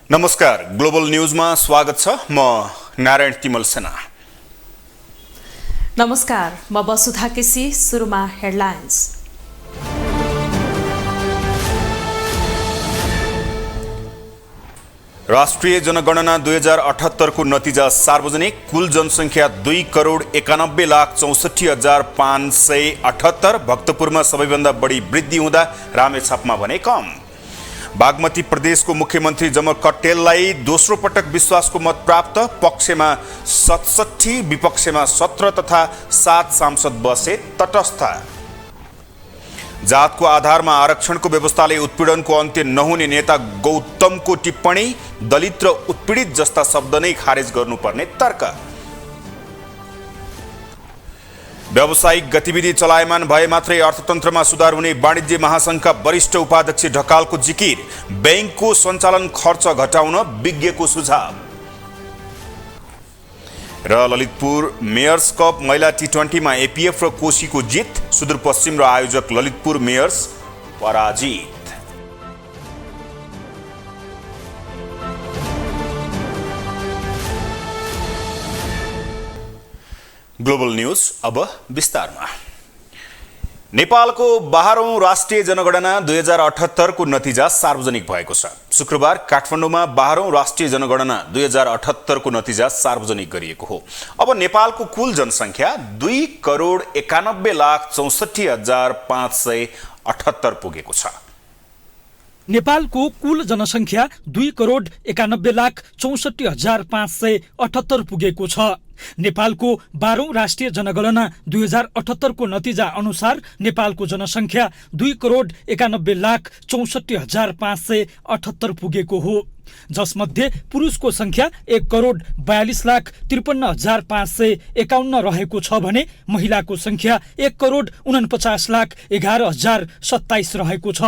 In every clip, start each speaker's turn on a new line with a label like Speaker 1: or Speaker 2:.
Speaker 1: नमस्कार, ग्लोबल न्यूजमा स्वागत छ। म नारायण तिमल सेना।
Speaker 2: नमस्कार, म वसुधा केसी। सुरुमा हेडलाइन्स।
Speaker 1: राष्ट्रिय जनगणना 2078 को नतिजा सार्वजनिक। कुल जनसङ्ख्या 2,91,64,578। भक्तपुरमा सबैभन्दा बढी वृद्धि हुँदा रामेछापमा भने कम। बागमती प्रदेशको मुख्यमन्त्री जमर कट्टेललाई दोस्रो पटक विश्वासको मत प्राप्त। पक्षमा 67, विपक्षमा 17 तथा 7 सांसद बसे तटस्थ। जातको आधारमा आरक्षणको व्यवस्थाले उत्पीडनको अन्त्य नहुने नेता गौतमको टिप्पणी। दलित र उत्पीडित जस्ता शब्द नै खारेज गर्नुपर्ने तर्क। व्यावसायिक गतिविधि चलायमान भए मात्रै अर्थतन्त्रमा सुधार हुने वाणिज्य महासङ्घका वरिष्ठ उपाध्यक्ष ढकालको जिकिर। बैंकको सञ्चालन खर्च घटाउन विज्ञको सुझाव। र ललितपुर मेयर्स कप महिला T20 मा एपीएफ र कोशीको जित। सुदूरपश्चिम र आयोजक ललितपुर मेयर्स पराजित। ग्लोबल न्यूज अब विस्तारमा। नेपालको 12औं राष्ट्रिय जनगणना 2078 को नतिजा सार्वजनिक भएको छ। शुक्रबार काठमाडौँमा 12औं राष्ट्रिय जनगणना 2078 को नतिजा सार्वजनिक गरिएको हो। अब नेपालको कुल जनसङ्ख्या 2,91,64,578 पुगेको छ।
Speaker 3: नेपालको कुल जनसङ्ख्या 2,91,64,578 पुगेको छ। नेपालको 12औं राष्ट्रिय जनगणना 2078 को नतिजा अनुसार नेपालको जनसङ्ख्या 2,91,64,578 पुगेको हो, जसमध्ये पुरुषको संख्या 1,42,53,551 रहेको छ भने महिलाको संख्या 1,49,11,027 रहेको छ।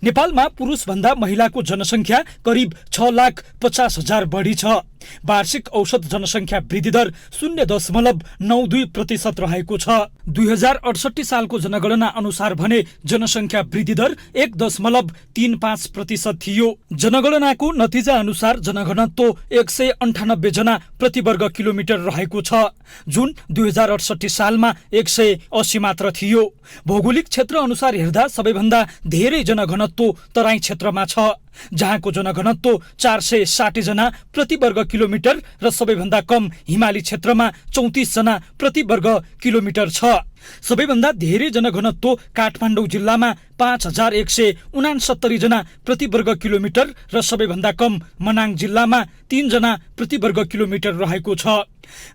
Speaker 3: नेपालमा पुरुषभन्दा महिलाको जनसङ्ख्या करिब 6,50,000 बढी छ। वार्षिक औसत जनसङ्ख्या वृद्धि दर 0.92% रहेको छ। 2068 सालको जनगणना अनुसार भने जनसङ्ख्या वृद्धि दर 1.35% थियो। जनगणनाको नतिजा अनुसार जनघनत्व 198 जना प्रति वर्ग किलोमिटर रहेको छ, जुन 2068 सालमा 180 मात्र थियो। भौगोलिक क्षेत्र अनुसार हेर्दा सबैभन्दा धेरै जनघनत्व तराई क्षेत्रमा छ, जहाँको जनघनत्व 460 जना प्रति वर्ग किलोमिटर र सबैभन्दा कम हिमाली क्षेत्रमा 34 जना प्रति वर्ग किलोमिटर छ। सबैभन्दा धेरै जनघनत्व काठमाडौँ जिल्लामा 5,169 जना प्रति वर्ग किलोमिटर र सबैभन्दा कम मनाङ जिल्लामा 3 जना प्रति वर्ग किलोमिटर रहेको छ।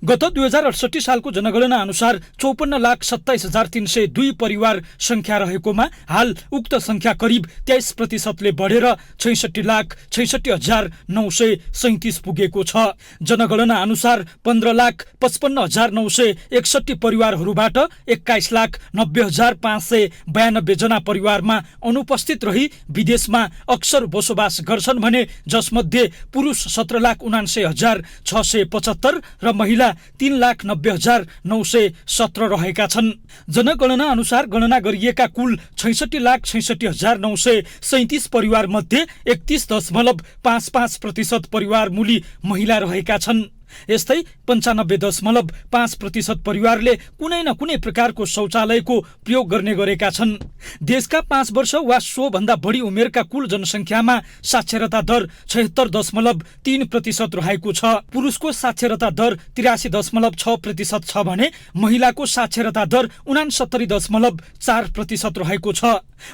Speaker 3: गत 2068 सालको जनगणना अनुसार 54,27,302 परिवार संख्या रहेकोमा हाल उक्त संख्या करिब 23% बढेर 66,66,937 पुगेको छ। जनगणना अनुसार 15,55,961 परिवारहरूबाट 21,90,592 जना परिवारमा अनुपस्थित रही विदेशमा अक्सर बसोबास गर्छन् भने जसमध्ये पुरुष 17,79,675 र महिला 3,90,917 रहेका छन्। जनगणना अनुसार गणना गरिएका कुल 66,66,937 परिवार मध्ये 31.55% परिवार मूली महिला रहेका छन्। यस्तै 95.5% परिवारले कुनै न कुनै प्रकारको शौचालयको प्रयोग गर्ने गरेका छन्। देशका 5 वर्ष वा सो भन्दा बढी उमेरका कुल जनसङ्ख्यामा साक्षरता दर 76.3% रहेको छ। पुरुषको साक्षरता दर 83.6% छ भने महिलाको साक्षरता दर 69.4% रहेको छ।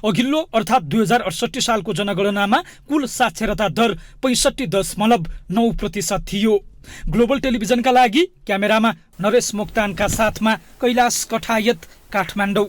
Speaker 3: अघिल्लो अर्थात् 2068 सालको जनगणनामा कुल साक्षरता दर 65.9% थियो। ग्लोबल टेलिभिजनका लागि क्यामेरामा नरेश मोक्तानका साथमा कैलाश कठायत, काठमाडौँ।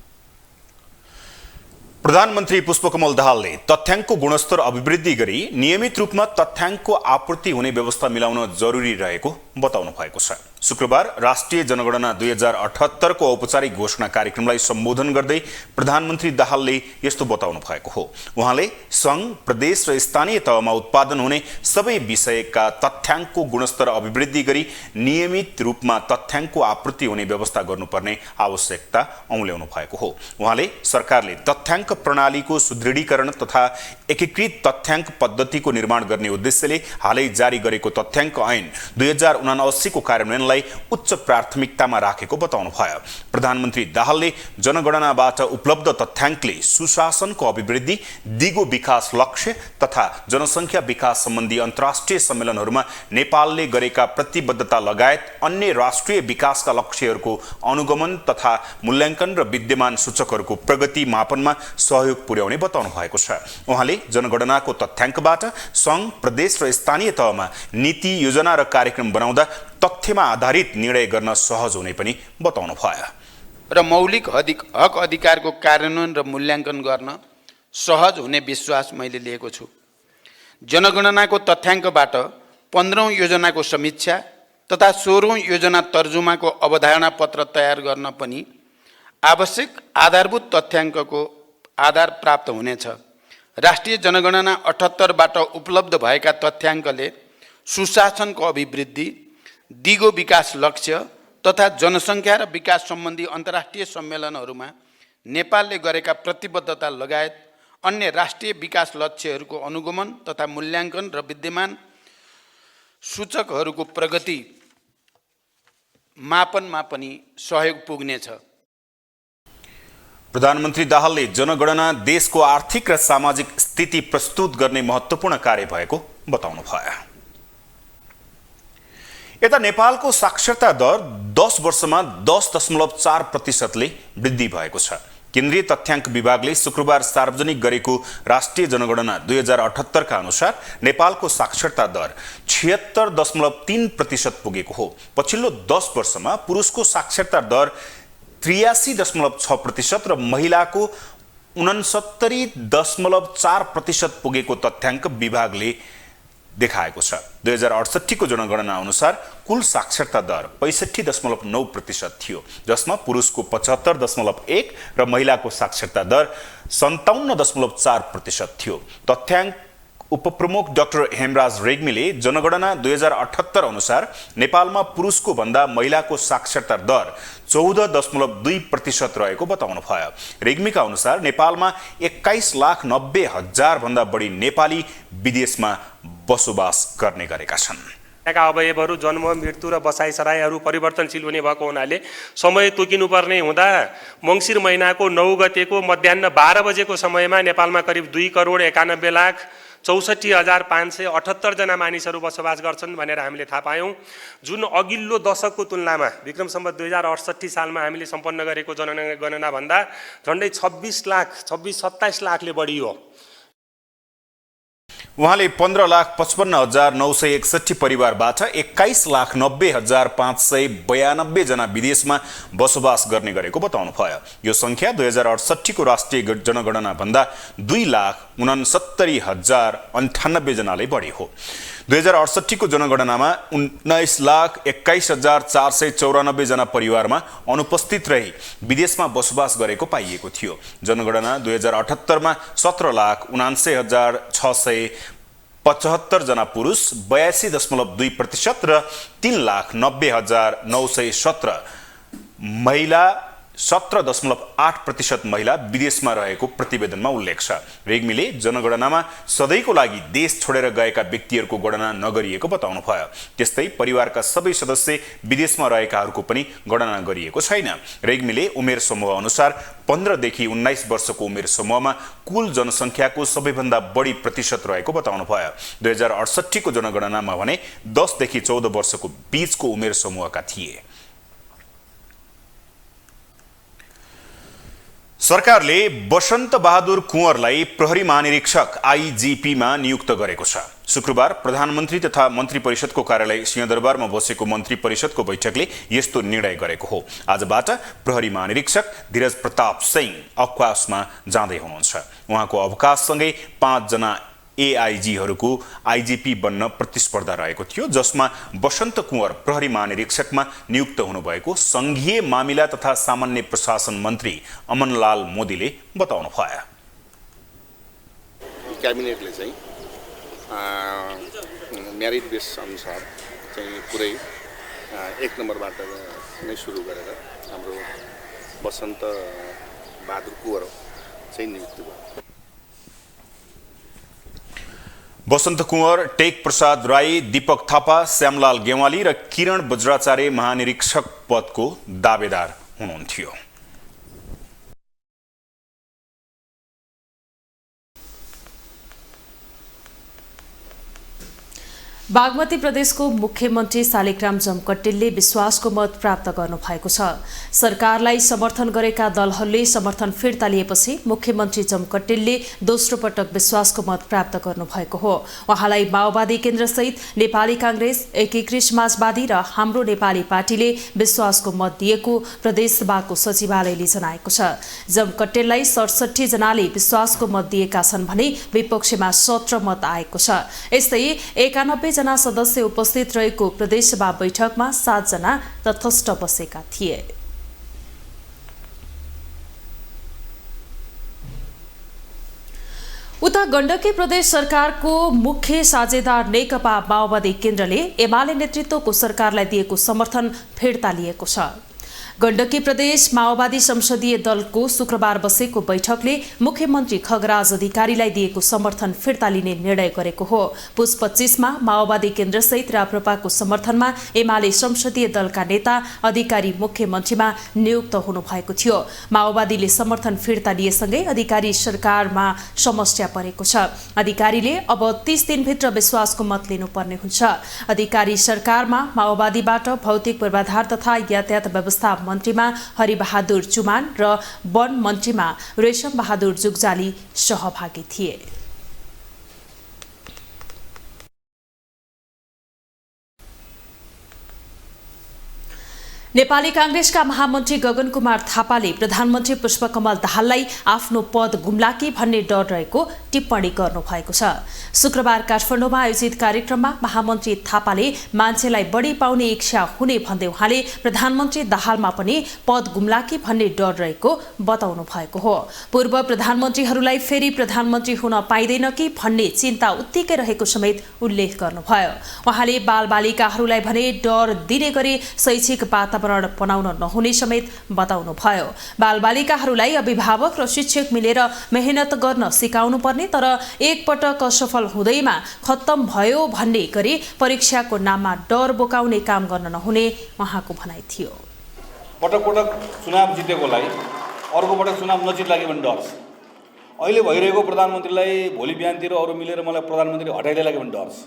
Speaker 1: प्रधानमन्त्री पुष्पकमल दाहालले तथ्याङ्कको गुणस्तर अभिवृद्धि गरी नियमित रूपमा तथ्याङ्कको आपूर्ति हुने व्यवस्था मिलाउन जरुरी रहेको बताउनु भएको छ। शुक्रबार राष्ट्रिय जनगणना 2078 को औपचारिक घोषणा कार्यक्रमलाई सम्बोधन गर्दै प्रधानमन्त्री दाहालले यस्तो बताउनु भएको हो। उहाँले संघ, प्रदेश र स्थानीय तहमा उत्पादन हुने सबै विषयका तथ्याङ्कको गुणस्तर अभिवृद्धि गरी नियमित रूपमा तथ्याङ्कको आपूर्ति हुने व्यवस्था गर्नुपर्ने आवश्यकता औल्याउनु भएको हो। उहाँले सरकारले तथ्याङ्क प्रणालीको सुदृढीकरण तथा एकीकृत तथ्याङ्क पद्धतिको निर्माण गर्ने उद्देश्यले हालै जारी गरेको तथ्याङ्क ऐन 2079 को कार्यान्वयनलाई उच्च प्राथमिकतामा राखेको बताउनु भयो। प्रधानमन्त्री दाहालले जनगणनाबाट उपलब्ध तथ्याङ्कले सुशासनको अभिवृद्धि, दिगो विकास लक्ष्य तथा जनसङ्ख्या विकास सम्बन्धी अन्तर्राष्ट्रिय सम्मेलनहरूमा नेपालले गरेका प्रतिबद्धता लगायत अन्य राष्ट्रिय विकासका लक्ष्यहरूको अनुगमन तथा मूल्याङ्कन र विद्यमान सूचकहरूको प्रगति मापनमा सहयोग पुर्याउने बताउनु भएको छ। उहाँले जनगणनाको तथ्याङ्कबाट संघ, प्रदेश र स्थानीय तहमा नीति, योजना र कार्यक्रम बनाउँदा तथ्यमा आधारित निर्णय गर्न सहज हुने पनि बताउनु भयो।
Speaker 4: र मौलिक हक अधिकारको कार्यान्वयन र मूल्याङ्कन गर्न सहज हुने विश्वास मैले लिएको छु। जनगणनाको तथ्याङ्कबाट 15औं योजनाको समीक्षा तथा 16औं योजना तर्जुमाको अवधारणा पत्र तयार गर्न पनि आवश्यक आधारभूत तथ्याङ्कको आधार प्राप्त हुनेछ। राष्ट्रिय जनगणना 78बाट उपलब्ध भएका तथ्याङ्कले सुशासनको अभिवृद्धि, दिगो विकास लक्ष्य तथा जनसङ्ख्या र विकास सम्बन्धी अन्तर्राष्ट्रिय सम्मेलनहरूमा नेपालले गरेका प्रतिबद्धता लगायत अन्य राष्ट्रिय विकास लक्ष्यहरूको अनुगमन तथा मूल्याङ्कन र विद्यमान सूचकहरूको प्रगति मापनमा पनि सहयोग पुग्नेछ।
Speaker 1: प्रधानमन्त्री दाहालले जनगणना देशको आर्थिक र सामाजिक स्थिति प्रस्तुत गर्ने महत्त्वपूर्ण कार्य भएको बताउनु भयो। यता नेपालको साक्षरता दर 10 वर्षमा 10.4% वृद्धि भएको छ। केन्द्रीय तथ्याङ्क विभागले शुक्रबार सार्वजनिक गरेको राष्ट्रिय जनगणना 2078 का अनुसार नेपालको साक्षरता दर 76.3% पुगेको हो। पछिल्लो 10 वर्षमा पुरुषको साक्षरता दर 83.6% र महिलाको 69.4% पुगेको तथ्याङ्क विभागले देखाएको छ। 2068 को जनगणना अनुसार कुल साक्षरता दर 65.9% थियो, जसमा पुरुषको 75.1 र महिलाको साक्षरता दर 57.4% थियो। तथ्याङ्क उपप्रमुख डाक्टर हेमराज रेग्मीले जनगणना 2078 अनुसार नेपालमा पुरुषको भन्दा महिलाको साक्षरता दर 14.2% रहेको बताउनु भयो। रेग्मीका अनुसार नेपालमा 21,90,000 भन्दा बढी नेपाली विदेशमा बसोबास गर्ने गरेका छन्।
Speaker 5: अवयवहरू जन्म, मृत्यु र बसाइसराईहरू परिवर्तनशील हुने भएको हुनाले समय तोकिनुपर्ने हुँदा मङ्सिर महिनाको 9 गतेको मध्याह्न 12 बजेको समयमा नेपालमा करिब 2,91,64,578 जना मानिसहरू बसोबास गर्छन् भनेर हामीले थाहा पायौँ। जुन अघिल्लो दशकको तुलनामा विक्रम सम्वत 2068 सालमा हामीले सम्पन्न गरेको जनगणना भन्दा झन्डै 27 लाखले बढी हो।
Speaker 1: उहाँले 15,55,961 परिवारबाट 21,90,592 जना विदेशमा बसोबास गर्ने गरेको बताउनु भयो। यो संख्या 2068 को राष्ट्रिय जनगणना भन्दा 2,69,098 जनाले बढी हो। 2068 को जनगणनामा 19,21,494 जना परिवारमा अनुपस्थित रही विदेशमा बसोबास गरेको पाइएको थियो। जनगणना 2078 मा 17,69,675 जना पुरुष, 82.2% र 3,90,917 महिला, 17.8% महिला विदेशमा रहेको प्रतिवेदनमा उल्लेख छ। रेग्मीले जनगणनामा सधैँको लागि देश छोडेर गएका व्यक्तिहरूको गणना नगरिएको बताउनु भयो। त्यस्तै परिवारका सबै सदस्य विदेशमा रहेकाहरूको पनि गणना गरिएको छैन। रेग्मीले उमेर समूह अनुसार 15 देखि 19 वर्षको उमेर समूहमा कुल जनसङ्ख्याको सबैभन्दा बढी प्रतिशत रहेको बताउनु भयो। 2068 को जनगणनामा भने 10 देखि 14 वर्षको बीचको उमेर समूहका थिए। सरकारले बसन्त बहादुर कुँवरलाई प्रहरी महानिरीक्षक आइजिपी मा नियुक्त गरेको छ। शुक्रबार प्रधानमन्त्री तथा मन्त्री परिषदको कार्यालय सिंहदरबारमा बसेको मन्त्री परिषदको बैठकले यस्तो निर्णय गरेको हो। आजबाट प्रहरी महानिरीक्षक धीरज प्रताप सिंह अवकाशमा जाँदै हुनुहुन्छ। उहाँको अवकाशसँगै 5 जना एआइजीहरूको आइजिपी बन्न प्रतिस्पर्धा रहेको थियो, जसमा बसन्त कुँवर प्रहरी महानिरीक्षकमा नियुक्त हुनुभएको संघीय मामिला तथा सामान्य प्रशासन मन्त्री अमनलाल मोदीले बताउनुभयो।
Speaker 6: क्याबिनेटले चाहिँ मेरिट बेस अनुसार चाहिँ पुरै 1 नम्बरबाट नै सुरु गरेर हाम्रो बसन्त बहादुर कुँवर चाहिँ नियुक्ति भयो।
Speaker 1: बसन्त कुँवर, टेक प्रसाद राई, दीपक थापा, श्यामलाल गेवाली र किरण बज्राचार्य महानिरीक्षक पदको दावेदार हुनुहुन्थ्यो।
Speaker 2: बागमती प्रदेशको मुख्यमन्त्री शालिग्राम जमकट्टिलले विश्वासको मत प्राप्त गर्नुभएको छ। सरकारलाई समर्थन गरेका दलहरूले समर्थन फिर्ता लिएपछि मुख्यमन्त्री जमकट्टिलले दोस्रो पटक विश्वासको मत प्राप्त गर्नुभएको हो। उहाँलाई माओवादी केन्द्रसहित नेपाली कांग्रेस, एकीकृत समाजवादी र हाम्रो नेपाली पार्टीले विश्वासको मत दिएको प्रदेश सभाको सचिवालयले जनाएको छ। जमकट्टिललाई 67 जनाले विश्वासको मत दिएका छन् भने विपक्षमा 17 मत आएको छ। यस्तै 91 जना सदस्य उपस्थित रहेको प्रदेशसभा बैठकमा 7 जना तटस्थ बसेका थिए। उता गण्डकी प्रदेश सरकारको मुख्य साझेदार नेकपा माओवादी केन्द्रले एमाले नेतृत्वको सरकारलाई दिएको समर्थन फिर्ता लिएको छ। गण्डकी प्रदेश माओवादी संसदीय दलको शुक्रबार बसेको बैठकले मुख्यमन्त्री खगराज अधिकारीलाई दिएको समर्थन फिर्ता लिने निर्णय गरेको हो। पुस 25 मा माओवादी केन्द्रसहित राप्रपाको समर्थनमा एमाले संसदीय दलका नेता अधिकारी मुख्यमन्त्रीमा नियुक्त हुनुभएको थियो। माओवादीले समर्थन फिर्ता लिएसँगै अधिकारी सरकारमा समस्या परेको छ। अधिकारीले अब 30 दिनभित्र विश्वासको मत लिनुपर्ने हुन्छ। अधिकारी सरकारमा माओवादीबाट भौतिक पूर्वाधार तथा यातायात व्यवस्था मन्त्रीमा हरिबहादुर चुमान र वन मन्त्रीमा रेशम बहादुर जुगजाली सहभागी थिए। नेपाली कांग्रेसका महामन्त्री गगन कुमार थापाले प्रधानमन्त्री पुष्पकमल दाहाललाई आफ्नो पद गुम्ला कि भन्ने डर रहेको टिप्पणी गर्नुभएको छ। शुक्रबार काठमाडौँमा आयोजित कार्यक्रममा महामन्त्री थापाले मान्छेलाई बढी पाउने इच्छा हुने भन्दै उहाँले प्रधानमन्त्री दाहालमा पनि पद गुम्ला कि भन्ने डर रहेको बताउनु भएको हो। पूर्व प्रधानमन्त्रीहरूलाई फेरि प्रधानमन्त्री हुन पाइँदैन कि भन्ने चिन्ता उत्तिकै रहेको समेत उल्लेख गर्नुभयो। उहाँले बालबालिकाहरूलाई भने डर दिने गरी शैक्षिक वातावरण बनाउन नहुने समेत बताउनुभयो। बालबालिकाहरूलाई अभिभावक र शिक्षक मिलेर मेहनत गर्न सिकाउनु पर्ने, तर एकपटक असफल हुँदैमा खत्तम भयो भन्ने गरी परीक्षाको नाममा डर बोकाउने काम गर्न नहुने उहाँको भनाइ थियो।
Speaker 7: पटक पटक चुनाव जितेकोलाई अर्को पटक चुनाव नजित्ला कि भन्ने डर छ। अहिले भइरहेको प्रधानमन्त्रीलाई भोलि बिहानतिर अरू मिलेर मलाई प्रधानमन्त्री हटाइदिएला कि भन्ने डर छ।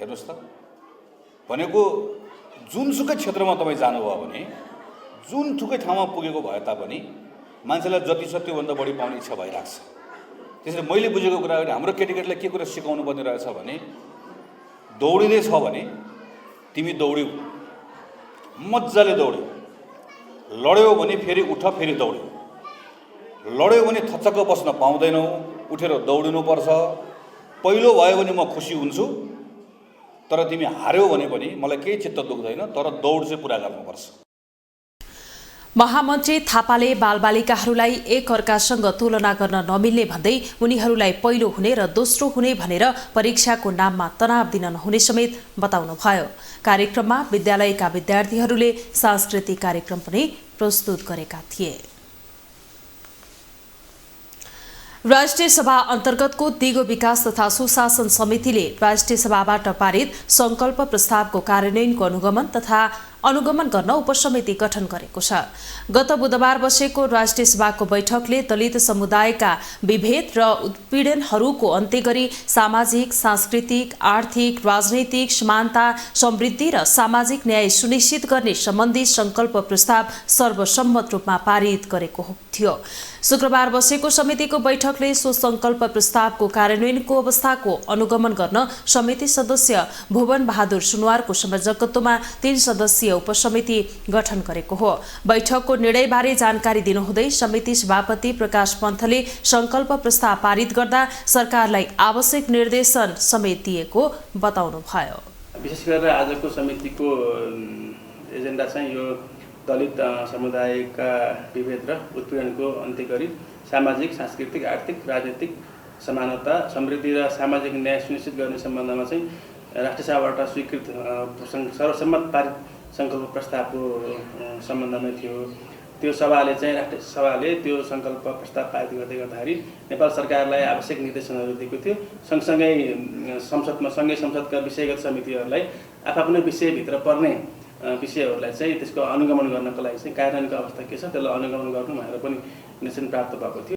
Speaker 7: हेर्नुहोस् त, भनेको जुनसुकै क्षेत्रमा तपाईँ जानुभयो भने, जुनसुकै ठाउँमा पुगेको भए तापनि मान्छेलाई जति छ त्योभन्दा बढी पाउने इच्छा भइरहेको छ। त्यसैले मैले बुझेको कुरा हो, हाम्रो केटीकेटीलाई के कुरा सिकाउनु पर्ने रहेछ भने, दौडिँदै छ भने तिमी दौड्यौ, मजाले दौड्यौ, लड्यौ भने फेरि उठ, फेरि दौड्यौ, लड्यौ भने थचक्क बस्न पाउँदैनौ, उठेर दौडिनुपर्छ। पहिलो भयो भने म खुसी हुन्छु, तर तिमी हार्यौ भने पनि मलाई केही चित्त दुख्दैन, तर दौड चाहिँ पुरा गर्नुपर्छ।
Speaker 2: महामन्त्री थापाले बालबालिकाहरूलाई एक अर्कासँग तुलना गर्न नमिल्ने भन्दै उनीहरूलाई पहिलो हुने र दोस्रो हुने भनेर परीक्षाको नाममा तनाव दिन नहुने समेत बताउनुभयो। कार्यक्रममा विद्यालयका विद्यार्थीहरूले सांस्कृतिक कार्यक्रम पनि प्रस्तुत गरेका थिए। राष्ट्रिय सभा अन्तर्गतको दिगो विकास तथा सुशासन समितिले राष्ट्रिय सभाबाट पारित संकल्प प्रस्तावको कार्यान्वयनको अनुगमन गर्न उपसमिति गठन गरेको छ। गत बुधबार बसेको राष्ट्रिय सभाको बैठकले दलित समुदायका विभेद र उत्पीडनहरूको अन्त्य गरी सामाजिक, सांस्कृतिक, आर्थिक, राजनैतिक समानता, समृद्धि र सामाजिक न्याय सुनिश्चित गर्ने सम्बन्धी संकल्प प्रस्ताव सर्वसम्मत रूपमा पारित गरेको थियो। शुक्रबार बसेको समितिको बैठकले सो संकल्प प्रस्तावको कार्यान्वयनको अवस्थाको अनुगमन गर्न समिति सदस्य भुवन बहादुर सुनवारको संयोजकत्वमा 3 सदस्यीय सदस्यीय उपसमिति गठन गरेको हो। बैठकको निर्णयबारे जानकारी दिनुहुँदै समिति सभापति प्रकाश पन्थले संकल्प प्रस्ताव पारित गर्दा सरकारलाई आवश्यक निर्देशन समेत दिएको बताउनुभयो।
Speaker 8: विशेष गरेर आजको समितिको एजेन्डा चाहिँ यो दलित समुदायका विभेद र उत्पीडनको अन्त्य गरी सामाजिक, सांस्कृतिक, आर्थिक, राजनीतिक समानता, समृद्धि र सामाजिक न्याय सुनिश्चित गर्ने सम्बन्धमा चाहिँ राष्ट्रिय सभाबाट स्वीकृत सर्वसम्मत पारित सङ्कल्प प्रस्तावको सम्बन्धमा थियो। त्यो सभाले चाहिँ राष्ट्रिय सभाले त्यो सङ्कल्प प्रस्ताव पारित गर्दै गर्दाखेरि नेपाल सरकारलाई आवश्यक निर्देशनहरू दिएको थियो। सँगसँगै संसदका विषयगत समितिहरूलाई आफ्नै विषयभित्र पर्ने विषयहरूलाई चाहिँ त्यसको अनुगमन गर्नको लागि चाहिँ कार्यान्वयनको अवस्था के छ त्यसलाई अनुगमन गर्नु भनेर पनि निर्देशन प्राप्त भएको थियो।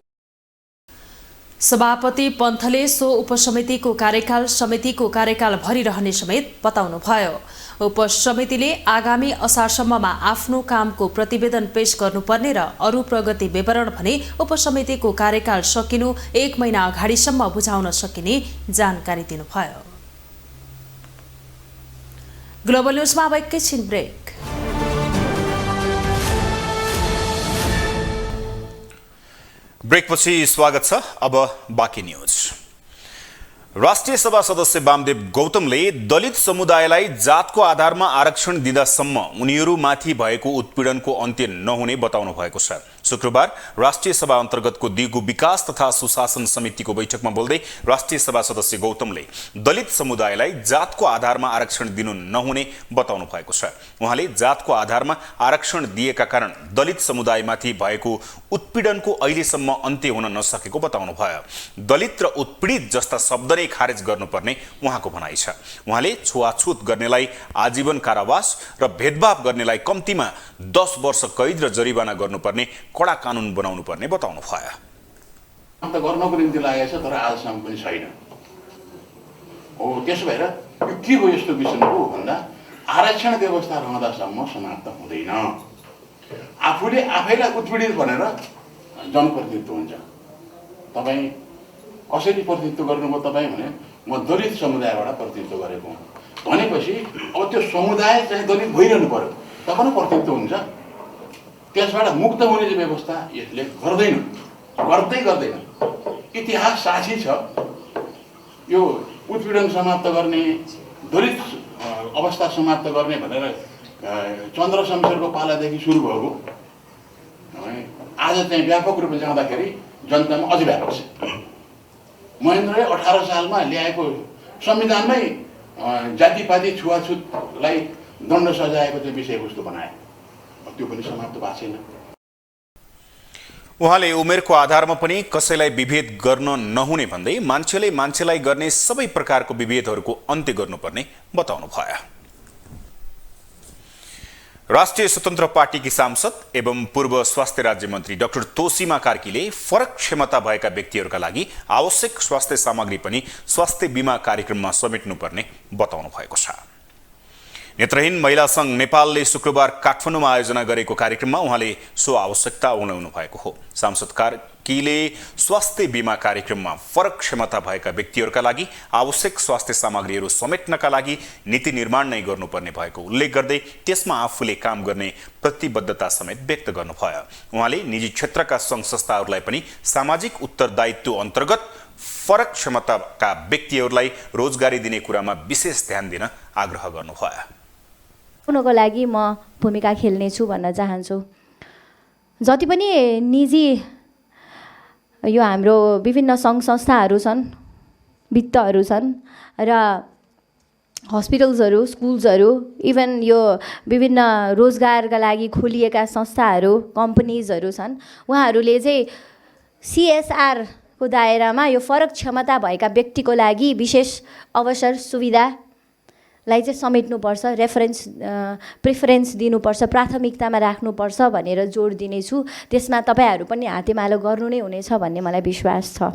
Speaker 2: सभापति पन्थले सो उपसमितिको कार्यकाल समितिको कार्यकाल भरिरहने समेत बताउनुभयो। उपसमितिले आगामी असारसम्ममा आफ्नो कामको प्रतिवेदन पेश गर्नुपर्ने र अरू प्रगति विवरण भने उपसमितिको कार्यकाल सकिनु 1 महिना अगाडिसम्म बुझाउन सकिने जानकारी दिनुभयो। ग्लोबल न्यूजमा अब एकैछिन ब्रेक।
Speaker 1: ब्रेकपछि स्वागत छ। अब बाँकी न्यूज। राष्ट्रिय सभा सदस्य वामदेव गौतमले दलित समुदायलाई जातको आधारमा आरक्षण दिँदासम्म उनीहरूमाथि भएको उत्पीडनको अन्त्य नहुने बताउनु भएको छ। शुक्रबार राष्ट्रिय सभा अन्तर्गतको दिगो विकास तथा सुशासन समितिको बैठकमा बोल्दै राष्ट्रिय सभा सदस्य गौतमले दलित समुदायलाई जातको आधारमा आरक्षण दिनु नहुने बताउनु भएको छ। उहाँले जातको आधारमा आरक्षण दिएका कारण दलित समुदायमाथि भएको उत्पीडनको अहिलेसम्म अन्त्य हुन नसकेको बताउनु भयो। दलित र उत्पीडित जस्ता शब्द नै खारेज गर्नुपर्ने उहाँको भनाइ छ। उहाँले छुवाछुत गर्नेलाई आजीवन कारावास र भेदभाव गर्नेलाई कम्तीमा 10 वर्ष कैद र जरिवाना गर्नुपर्ने कडा कानुन बनाउनु पर्ने बताउनु भयो।
Speaker 9: अन्त गर्नको निम्ति लागेको छ तर आजसम्म पनि छैन। हो त्यसो भएर यो के हो यस्तो विषय हो भन्दा आरक्षण व्यवस्था रहँदासम्म समाप्त हुँदैन। आफूले आफैलाई उत्पीडित भनेर जनप्रतिनिधित्व हुन्छ। तपाईँ कसरी प्रतिनिधित्व गर्नुभयो तपाईँ भने म दलित समुदायबाट प्रतिनिधित्व गरेको हुँ भनेपछि अब त्यो समुदाय चाहिँ दलित भइरहनु पर्यो तब न प्रतिनिधित्व हुन्छ। त्यसबाट मुक्त हुने व्यवस्था यसले गर्दैन। इतिहास साक्षी छ। यो उत्पीडन समाप्त गर्ने दलित अवस्था समाप्त गर्ने भनेर चन्द्र शमशेरको पालादेखि सुरु भएको आज चाहिँ व्यापक रूपमा जाँदाखेरि जनतामा अझ व्यापक छ। महेन्द्रले 18 सालमा ल्याएको संविधानमै जातिपाती छुवाछुतलाई दण्ड सजाएको चाहिँ विषयवस्तु बनाए। त्यो पनि समाप्त भएको छैन।
Speaker 1: उहाँले उमेरको आधारमा पनि कसैलाई विभेद गर्न नहुने भन्दै मान्छेलाई गर्ने सबै प्रकारको विभेदहरूको अन्त्य गर्नुपर्ने बताउनु भयो। राष्ट्रिय स्वतन्त्र पार्टीकी सांसद एवं पूर्व स्वास्थ्य राज्य मन्त्री डाक्टर तोसीमा कार्कीले फरक क्षमता भएका व्यक्तिहरूका लागि आवश्यक स्वास्थ्य सामग्री पनि स्वास्थ्य बीमा कार्यक्रममा समेट्नुपर्ने बताउनु भएको छ। नेत्रहीन महिला संघ नेपालले शुक्रबार काठमाडौँमा आयोजना गरेको कार्यक्रममा उहाँले सो आवश्यकता उठाउनु भएको हो। सांसद कार्कीले स्वास्थ्य बीमा कार्यक्रममा फरक क्षमता भएका व्यक्तिहरूका लागि आवश्यक स्वास्थ्य सामग्रीहरू समेट्नका लागि नीति निर्माण नै गर्नुपर्ने भएको उल्लेख गर्दै त्यसमा आफूले काम गर्ने प्रतिबद्धता समेत व्यक्त गर्नुभयो। उहाँले निजी क्षेत्रका सङ्घ संस्थाहरूलाई पनि सामाजिक उत्तरदायित्व अन्तर्गत फरक क्षमताका व्यक्तिहरूलाई रोजगारी दिने कुरामा विशेष ध्यान दिन आग्रह गर्नुभयो।
Speaker 10: उनको लागि म भूमिका खेल्नेछु भन्न चाहन्छु। जति पनि निजी यो हाम्रो विभिन्न सङ्घ संस्थाहरू छन्, वित्तहरू छन् र हस्पिटल्सहरू, स्कुल्सहरू, इभन यो विभिन्न रोजगारका लागि खोलिएका संस्थाहरू, कम्पनीजहरू छन्, उहाँहरूले चाहिँ CSRको दायरामा यो फरक क्षमता भएका व्यक्तिको लागि विशेष अवसर सुविधालाई चाहिँ समेट्नुपर्छ, प्रिफरेन्स दिनुपर्छ, प्राथमिकतामा राख्नुपर्छ भनेर जोड दिनेछु। त्यसमा तपाईँहरू पनि हातेमालो गर्नु नै हुनेछ भन्ने मलाई विश्वास छ।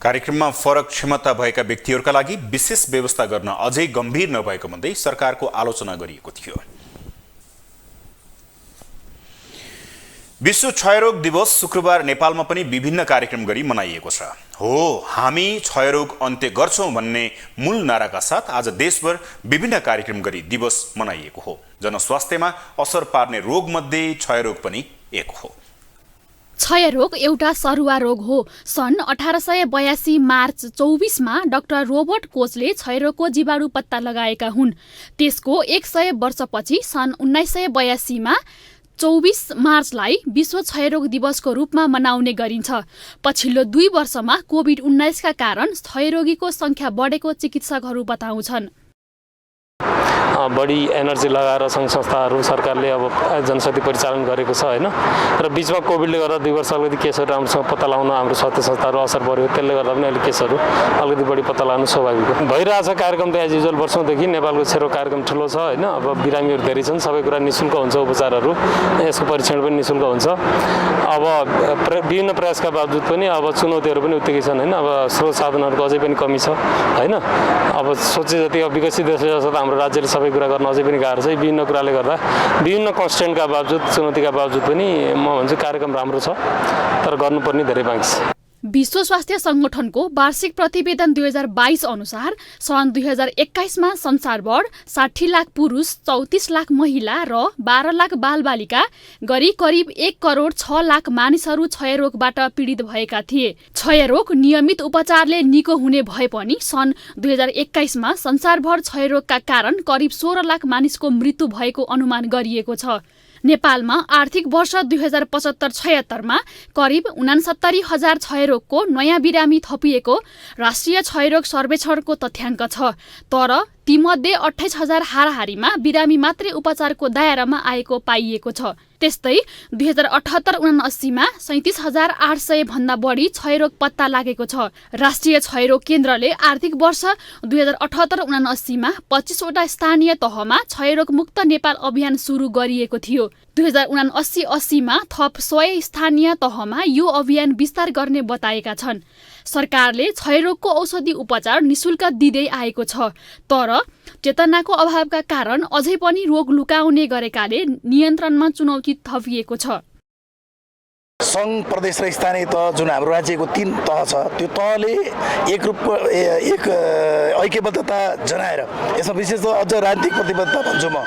Speaker 1: कार्यक्रममा फरक क्षमता भएका व्यक्तिहरूका लागि विशेष व्यवस्था गर्न अझै गम्भीर नभएको भन्दै सरकारको आलोचना गरिएको थियो। विश्व क्षयरोग दिवस शुक्रबार नेपालमा पनि विभिन्न कार्यक्रम गरी मनाइएको छ। हो, हामी क्षयरोग अन्त्य गर्छौं भन्ने मूल नाराका साथ आज देशभर विभिन्न कार्यक्रम गरी दिवस मनाइएको हो। जनस्वास्थ्यमा असर पार्ने रोगमध्ये क्षयरोग पनि एक हो।
Speaker 11: क्षयरोग एउटा सरुवा रोग हो। सन् 1882 मार्च 24मा डाक्टर रोबर्ट कोचले क्षयरोगको जीवाणु पत्ता लगाएका हुन्। त्यसको 100 वर्षपछि सन् 1982मा 24 मार्चलाई विश्व क्षयरोग दिवसको रूपमा मनाउने गरिन्छ। पछिल्लो 2 वर्षमा कोभिड-19 का कारण क्षयरोगीको संख्या बढेको चिकित्सकहरू बताउँछन्।
Speaker 12: बढी एनर्जी लगाएर सङ्घ संस्थाहरू सरकारले अब जनशक्ति परिचालन गरेको छ हैन, र बिचमा कोभिडले गर्दा 2 वर्ष अलिकति केसहरू राम्रोसँग पत्ता लगाउन हाम्रो स्वास्थ्य संस्थाहरू असर पर्यो। त्यसले गर्दा पनि अहिले केसहरू अलिकति बढी पत्ता लगाउनु स्वाभाविक हो। भइरहेछ कार्यक्रम त एज युजुअल वर्षौँदेखि नेपालको क्षयरोग कार्यक्रम ठुलो छ हैन। अब बिरामीहरू धेरै छन्, सबै कुरा निःशुल्क हुन्छ, उपचारहरू यसको परीक्षण पनि निःशुल्क हुन्छ। अब विभिन्न प्रयासका बावजुद पनि अब चुनौतीहरू पनि उत्तिकै छन् हैन। अब स्रोत साधनहरूको अझै पनि कमी छ हैन। अब सोचे जति अब विकसित देश जस्तो हाम्रो राज्यले सबै कुरा गर्न अझै पनि गाह्रो छ। विभिन्न कुराले गर्दा विभिन्न कन्स्टेन्टका बावजुद, चुनौतीका बावजुद पनि म भन्छु कार्यक्रम राम्रो छ, तर गर्नुपर्ने धेरै बाँकी छ।
Speaker 11: विश्व स्वास्थ्य संगठनको वार्षिक प्रतिवेदन 2022 अनुसार सन् 2021मा संसारभर 60 लाख पुरुष, 34 लाख महिला र 12 लाख बालबालिका गरी करिब 1 करोड 6 लाख मानिसहरू क्षयरोगबाट पीडित भएका थिए। क्षयरोग नियमित उपचारले निको हुने भए पनि सन् 2021मा संसारभर क्षयरोगका कारण करिब 16 लाख मानिसको मृत्यु भएको अनुमान गरिएको छ। नेपालमा आर्थिक वर्ष 2075-76मा करिब 69,000 क्षयरोगको नयाँ बिरामी थपिएको राष्ट्रिय क्षयरोग सर्वेक्षणको तथ्याङ्क छ। तर तीमध्ये 28,000 हाराहारीमा बिरामी मात्रै उपचारको दायरामा आएको पाइएको छ। त्यस्तै 2078-79मा 37,800 भन्दा बढी क्षयरोग पत्ता लागेको छ। राष्ट्रिय क्षयरोग केन्द्रले आर्थिक वर्ष 2078-79मा 25 वटा स्थानीय तहमा क्षयरोग मुक्त नेपाल अभियान सुरु गरिएको थियो। 2079-80मा थप 100 स्थानीय तहमा यो अभियान विस्तार गर्ने बताएका छन्। सरकारले क्षयरोगको औषधि उपचार निशुल्क दिँदै आएको छ, तर चेतनाको अभावका कारण अझै पनि रोग लुकाउने गरेकाले नियन्त्रणमा चुनौती थपिएको छ।
Speaker 13: सङ्घ, प्रदेश र स्थानीय तह जुन हाम्रो राज्यको 3 तह छ, त्यो तहले एक ऐक्यबद्धता जनाएर यसमा विशेष अझ राजनीतिक प्रतिबद्धता भन्छु म।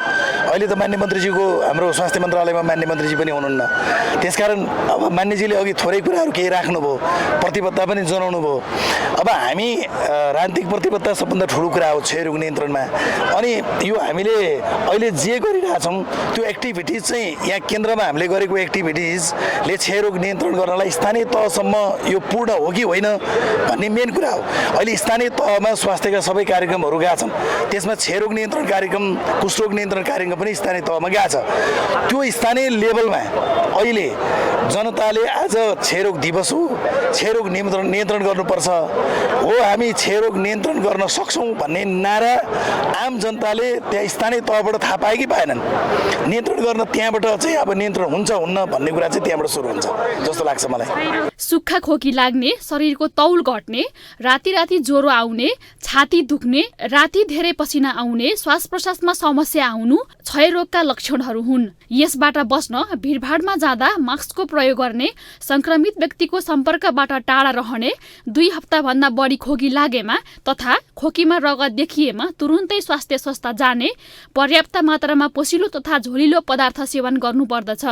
Speaker 13: अहिले त मान्य मन्त्रीजीको हाम्रो स्वास्थ्य मन्त्रालयमा मान्य मन्त्रीजी पनि हुनुहुन्न। त्यसकारण अब मान्यजीले अघि थोरै कुराहरू केही राख्नुभयो, प्रतिबद्धता पनि जनाउनु भयो। अब हामी राजनीतिक प्रतिबद्धता सबभन्दा ठुलो कुरा हो क्षयरोग नियन्त्रणमा। अनि यो हामीले अहिले जे गरिरहेछौँ त्यो एक्टिभिटिज चाहिँ यहाँ केन्द्रमा हामीले गरेको एक्टिभिटिजले क्षयरोग नियन्त्रण गर्नलाई स्थानीय तहसम्म यो पूर्ण हो कि होइन भन्ने मेन कुरा हो। अहिले स्थानीय तहमा स्वास्थ्यका सबै कार्यक्रमहरू गएका छन्, त्यसमा क्षयरोग नियन्त्रण कार्यक्रम, कुष्ठरोग नियन्त्रण कार्यक्रम पनि स्थानीय तहमा गएको छ। त्यो स्थानीय लेभलमा अहिले जनताले आज क्षयरोग दिवस हो, क्षयरोग नियन्त्रण गर्नुपर्छ हो, हामी क्षयरोग नियन्त्रण गर्न सक्छौँ भन्ने नारा आम जनताले त्यहाँ स्थानीय तहबाट थाहा पाए कि पाएनन्। नियन्त्रण गर्न त्यहाँबाट चाहिँ अब नियन्त्रण हुन्छ हुन्न भन्ने कुरा चाहिँ त्यहाँबाट सुरु हुन्छ जस्तो लाग्छ मलाई।
Speaker 11: सुक्खा खोकी लाग्ने, शरीरको तौल घट्ने, राति ज्वरो आउने, छाती दुख्ने, राति धेरै पसिना आउने, श्वास प्रश्वासमा समस्या आउनु क्षयरोगका लक्षणहरू हुन्। यसबाट बस्न भिडभाडमा जाँदा मास्कको प्रयोग गर्ने, संक्रमित व्यक्तिको सम्पर्कबाट टाढा रहने, 2 हप्ताभन्दा बढी खोकी लागेमा तथा खोकीमा रगत देखिएमा तुरुन्तै स्वास्थ्य संस्था जाने, पर्याप्त मात्रामा पोसिलो तथा झोलिलो पदार्थ सेवन गर्नुपर्दछ।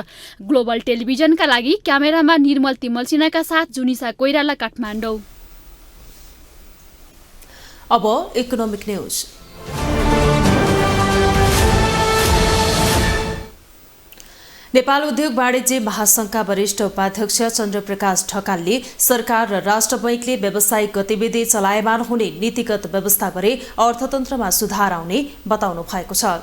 Speaker 11: ग्लोबल टेलिभिजनका लागि क्यामेरामा निर्मल तिमल सिन्हाका साथ जुनिसा कोइराला, काठमाडौँ।
Speaker 2: अब इकोनोमिक न्यूज। नेपाल उद्योग वाणिज्य महासंघका वरिष्ठ उपाध्यक्ष चन्द्रप्रकाश ढकालले सरकार र राष्ट्र बैंकले व्यावसायिक गतिविधि चलायमान हुने नीतिगत व्यवस्था गरे अर्थतन्त्रमा सुधार आउने बताउनु भएको छ।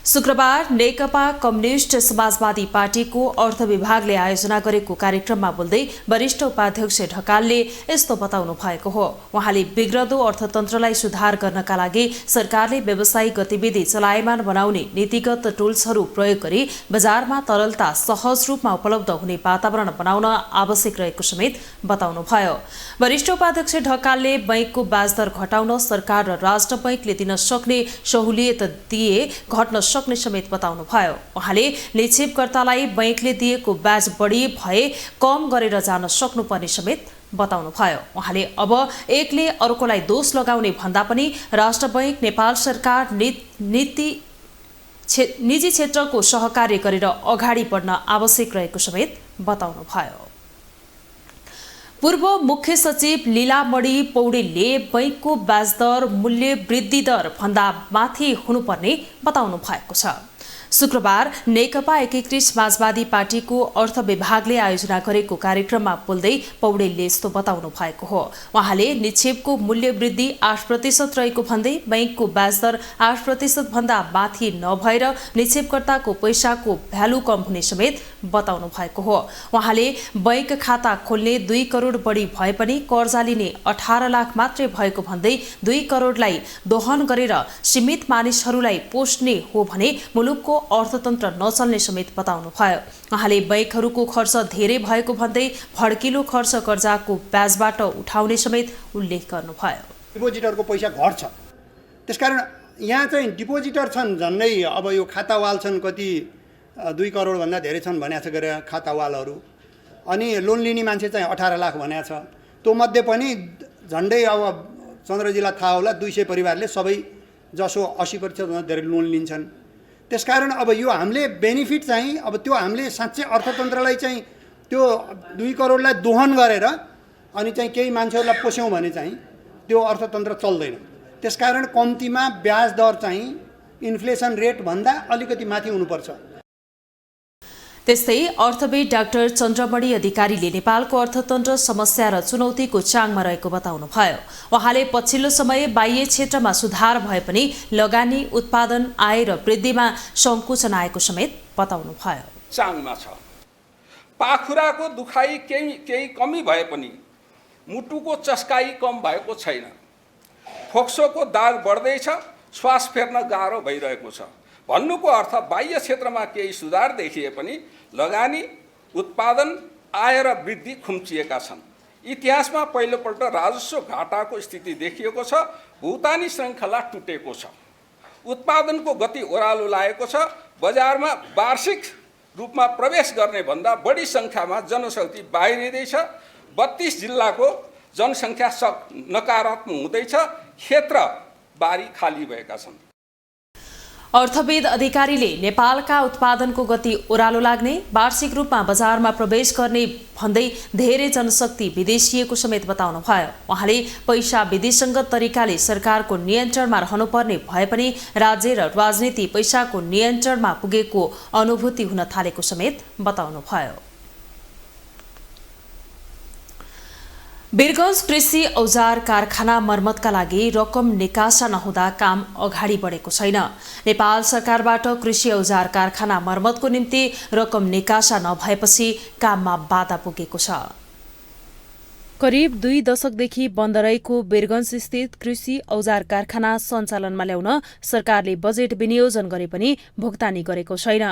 Speaker 2: शुक्रबार नेकपा कम्युनिस्ट समाजवादी पार्टीको अर्थ विभागले आयोजना गरेको कार्यक्रममा बोल्दै वरिष्ठ उपाध्यक्ष ढकालले यस्तो बताउनु भएको हो। उहाँले बिग्रदो अर्थतन्त्रलाई सुधार गर्नका लागि सरकारले व्यावसायिक गतिविधि चलायमान बनाउने नीतिगत टुल्सहरू प्रयोग गरी बजारमा तरलता सहज रूपमा उपलब्ध हुने वातावरण बनाउन आवश्यक रहेको समेत बताउनुभयो। वरिष्ठ उपाध्यक्ष ढकालले बैंकको ब्याज दर घटाउन सरकार र राष्ट्र बैंकले दिन सक्ने सहुलियत दिए घट्न सक्ने समेत बताउनुभयो। उहाँले निक्षेपकर्तालाई बैंकले दिएको ब्याज बढी भए कम गरेर जान सक्नुपर्ने समेत बताउनुभयो। उहाँले अब एकले अर्कोलाई दोष लगाउने भन्दा पनि राष्ट्र बैंक, नेपाल सरकार निजी क्षेत्रको सहकार्य गरेर अगाडि बढ्न आवश्यक रहेको समेत बताउनुभयो। पूर्व मुख्य सचिव लीलामणि पौडेलले बैंकको ब्याज दर मूल्य वृद्धि दर भन्दा माथि हुनुपर्ने बताउनु भएको छ। शुक्रबार नेकपा एकीकृत समाजवादी पार्टीको अर्थ विभागले आयोजना गरेको कार्यक्रममा बोल्दै पौडेलले यस्तो बताउनु भएको हो। उहाँले निक्षेपको मूल्य वृद्धि 8% रहेको भन्दै बैंकको ब्याज दर 8% भन्दा माथि नभएर निक्षेपकर्ताको पैसाको भ्यालु कम हुने समेत बताउनु भएको हो। उहाँले बैंक खाता खोल्ने 2 करोड बढी भए पनि कर्जा लिने 18 लाख मात्रै भएको भन्दै 2 करोडलाई दोहन गरेर सीमित मानिसहरूलाई पोष्ने हो भने मुलुकको अर्थतन्त्र नचल्ने समेत बताउनुभयो। उहाँले बैंकहरूको खर्च धेरै भएको भन्दै भड्किलो खर्च कर्जाको ब्याजबाट उठाउने समेत उल्लेख गर्नुभयो।
Speaker 14: डिपोजिटरको पैसा घट्छ, त्यसकारण यहाँ चाहिँ डिपोजिटर छन् झन्डै अब यो खातावाल छन् कति 2 करोडभन्दा धेरै छन् भनेको छ गरे खातावालहरू, अनि लोन लिने मान्छे चाहिँ 18 लाख भनेको छ। त्यो मध्ये पनि झन्डै अब चन्द्रजीलाई थाहा होला 200 परिवारले सबै जसो 80% धेरै लोन लिन्छन्। त्यसकारण अब यो हामीले बेनिफिट चाहिँ अब त्यो हामीले साँच्चै अर्थतन्त्रलाई चाहिँ त्यो 2 करोडलाई दोहन गरेर अनि चाहिँ केही मान्छेहरूलाई पोस्यौँ भने चाहिँ त्यो अर्थतन्त्र चल्दैन। त्यसकारण कम्तीमा ब्याज दर चाहिँ इन्फ्लेसन रेट भन्दा अलिकति माथि हुनुपर्छ।
Speaker 2: त्यस्तै अर्थविद डाक्टर चन्द्रमणि अधिकारीले नेपालको अर्थतन्त्र समस्या र चुनौतीको चाङमा रहेको बताउनुभयो। उहाँले पछिल्लो समय बाह्य क्षेत्रमा सुधार भए पनि लगानी, उत्पादन, आय र वृद्धिमा सङ्कुचन आएको समेत बताउनुभयो।
Speaker 15: चाङमा छ, पाखुराको दुखाइ केही कमी भए पनि मुटुको चस्काई कम भएको छैन, फोक्सोको दाग बढ्दैछ, श्वास फेर्न गाह्रो भइरहेको छ। भन्नुको अर्थ बाह्य क्षेत्रमा केही सुधार देखिए पनि लगानी, उत्पादन, आय र वृद्धि खुम्चिएका छन्। इतिहासमा पहिलोपल्ट राजस्व घाटाको स्थिति देखिएको छ, भुक्तानी श्रृङ्खला टुटेको छ, उत्पादनको गति ओह्रालो लागेको छ, बजारमा वार्षिक रूपमा प्रवेश गर्ने भन्दा बढी सङ्ख्यामा जनशक्ति बाहिरिँदैछ, 32 जिल्लाको जनसङ्ख्या नकारात्मक हुँदैछ, क्षेत्र बारी खाली भएका छन्।
Speaker 2: अर्थविद अधिकारीले नेपालका उत्पादनको गति ओह्रालो लाग्ने, वार्षिक रूपमा बजारमा प्रवेश गर्ने भन्दै धेरै जनशक्ति विदेशिएको समेत बताउनुभयो। उहाँले पैसा विधिसङ्गत तरिकाले सरकारको नियन्त्रणमा रहनुपर्ने भए पनि राज्य र राजनीति पैसाको नियन्त्रणमा पुगेको अनुभूति हुन थालेको समेत बताउनुभयो। वीरगञ्ज कृषि औजार कारखाना मर्मतका लागि रकम निकासा नहुँदा काम अगाडि बढेको छैन। नेपाल सरकारबाट कृषि औजार कारखाना मर्मतको निम्ति रकम निकासा नभएपछि काममा बाधा पुगेको छ। करिब 2 दशकदेखि बन्द रहेको वीरगञ्ज स्थित कृषि औजार कारखाना सञ्चालनमा ल्याउन सरकारले बजेट विनियोजन गरे पनि भुक्तानी गरेको छैन।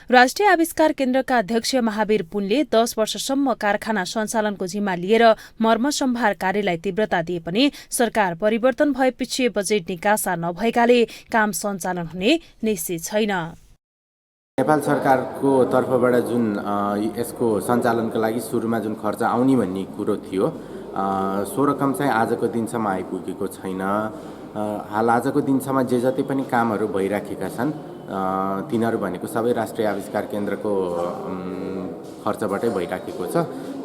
Speaker 2: राष्ट्रिय आविष्कार केन्द्रका अध्यक्ष महावीर पुनले 10 वर्षसम्म कारखाना सञ्चालनको जिम्मा लिएर मर्म सम्भार कार्यलाई तीव्रता दिए पनि सरकार परिवर्तन भएपछि बजेट निकासा नभएकाले काम सञ्चालन हुने निश्चित छैन।
Speaker 16: नेपाल सरकारको तर्फबाट जुन यसको सञ्चालनको लागि सुरुमा जुन खर्च आउने भन्ने कुरो थियो, सो रकम चाहिँ आजको दिनसम्म आइपुगेको छैन। हाल आजको दिनसम्म जे जति पनि कामहरू भइराखेका छन् तिनीहरू भनेको सबै राष्ट्रिय आविष्कार केन्द्रको खर्चबाटै भइराखेको छ,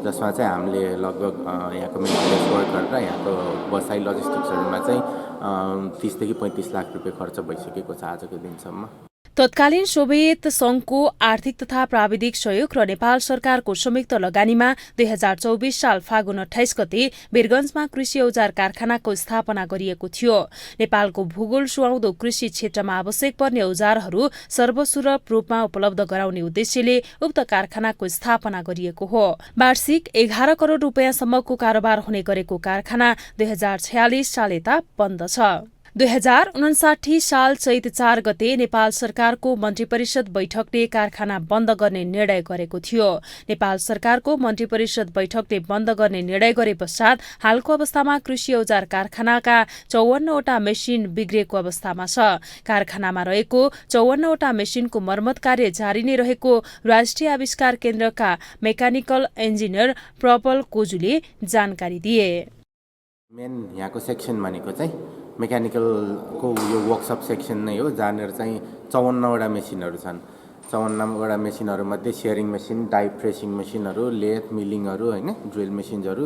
Speaker 16: जसमा चाहिँ हामीले लगभग यहाँको मेन्टेनेन्स वर्कर र यहाँको बसाइ लजिस्टिक्सहरूमा चाहिँ 30 देखि 35 लाख रुपियाँ खर्च भइसकेको छ आजको दिनसम्म।
Speaker 2: तत्कालीन सोभियत संघको आर्थिक तथा प्राविधिक सहयोग र नेपाल सरकारको संयुक्त लगानीमा 2024 साल फागुन 28 गते वीरगञ्जमा कृषि औजार कारखानाको स्थापना गरिएको थियो। नेपालको भूगोल सुहाउँदो कृषि क्षेत्रमा आवश्यक पर्ने औजारहरू सर्वसुलभ रूपमा उपलब्ध गराउने उद्देश्यले उक्त कारखानाको स्थापना गरिएको हो। वार्षिक 11 करोड रुपियाँसम्मको कारोबार हुने गरेको कारखाना 2046 साल यता बन्द छ। 2059 साल चैत 4 गते नेपाल सरकारको मन्त्री परिषद बैठकले कारखाना बन्द गर्ने निर्णय गरेको थियो। नेपाल सरकारको मन्त्री परिषद बैठकले बन्द गर्ने निर्णय गरे पश्चात हालको अवस्थामा कृषि औजार कारखानाका 54वटा मेसिन बिग्रिएको अवस्थामा छ। कारखानामा रहेको 54वटा मेसिनको मर्मत कार्य जारी नै रहेको राष्ट्रिय आविष्कार केन्द्रका मेकानिकल इन्जिनियर प्रपल कोजुले जानकारी दिए।
Speaker 16: मेन यहाँको सेक्सन भनेको चाहिँ मेकानिकलको यो वर्कसप सेक्सन नै हो, जहाँनिर चाहिँ 54वटा मेसिनहरू छन्। 54वटा मेसिनहरूमध्ये सेयरिङ मेसिन, डाइ प्रेसिङ मेसिनहरू, लेथ मिलिङहरू, होइन, ड्रिल मेसिन्सहरू,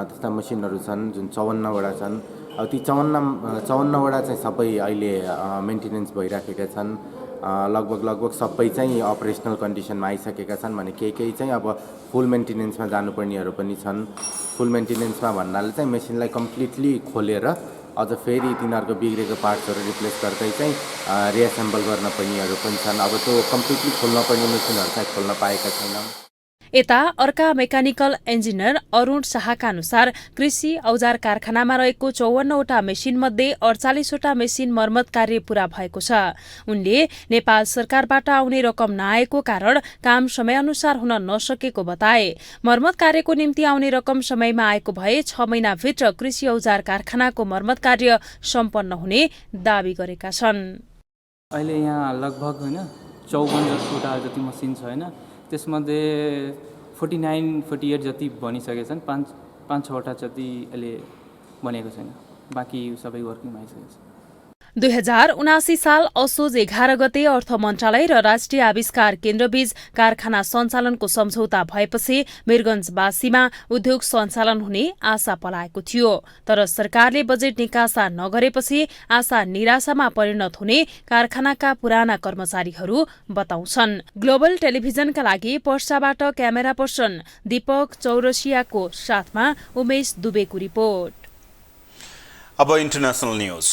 Speaker 16: त्यस्ता मेसिनहरू छन् जुन 54वटा छन्। अब ती 54वटा चाहिँ सबै अहिले मेन्टेनेन्स भइराखेका छन्। लगभग सबै चाहिँ अपरेसनल कन्डिसनमा आइसकेका छन् भने केही चाहिँ अब फुल मेन्टेनेन्समा जानुपर्नेहरू पनि छन्। फुल मेन्टेनेन्समा भन्नाले चाहिँ मेसिनलाई कम्प्लिटली खोलेर अझ फेरि तिनीहरूको बिग्रेको पार्ट्सहरू रिप्लेस गर्दै चाहिँ रिएसेम्बल गर्न पर्नेहरू पनि छन्। अब त्यो कम्प्लिटली खोल्न पर्ने मेसिनहरू चाहिँ खोल्न पाएका छैनौँ।
Speaker 2: यता अर्का मेकानिकल इन्जिनियर अरुण शाहका अनुसार कृषि औजार कारखानामा रहेको 54वटा मेसिनमध्ये 48वटा मेसिन मर्मत कार्य पूरा भएको छ। उनले नेपाल सरकारबाट आउने रकम नआएको कारण काम समयअनुसार हुन नसकेको बताए। मर्मत कार्यको निम्ति आउने रकम समयमा आएको भए 6 महिनाभित्र कृषि औजार कारखानाको मर्मत कार्य सम्पन्न हुने दावी गरेका छन्।
Speaker 17: अहिले यहाँ लगभग 54वटा जति मसिन छ, होइन, त्यसमध्ये 49-48 जति बनिसकेका छन्। 5-6वटा जति अहिले बनेको छैन, बाँकी सबै वर्किङमा आइसकेको छ।
Speaker 2: 2079 साल असोज 11 गते अर्थ मन्त्रालय र राष्ट्रिय आविष्कार केन्द्रबीच कारखाना सञ्चालनको सम्झौता भएपछि वीरगञ्जवासीमा उद्योग सञ्चालन हुने आशा पलाएको थियो। तर सरकारले बजेट निकासा नगरेपछि आशा निराशामा परिणत हुने कारखानाका पुराना कर्मचारीहरू बताउँछन्। ग्लोबल टेलिभिजनका लागि पर्साबाट क्यामेरा पर्सन दीपक चौरसियाको साथमा उमेश दुबेको रिपोर्ट।
Speaker 1: अब इन्टरनेशनल न्यूज।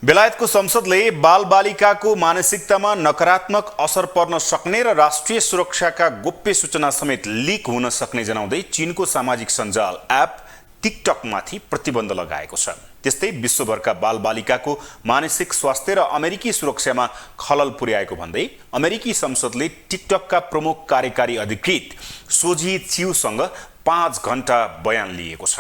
Speaker 1: बेलायतको संसदले बालबालिकाको मानसिकतामा नकारात्मक असर पर्न सक्ने र राष्ट्रिय सुरक्षाका गोप्य सूचना समेत लिक हुन सक्ने जनाउँदै चीनको सामाजिक सञ्जाल एप टिकटकमाथि प्रतिबन्ध लगाएको छ। त्यस्तै विश्वभरका बालबालिकाको मानसिक स्वास्थ्य र अमेरिकी सुरक्षामा खलल पुर्याएको भन्दै अमेरिकी संसदले टिकटकका प्रमुख कार्यकारी अधिकृत सोझी च्युसँग 5 घण्टा बयान लिएको छ।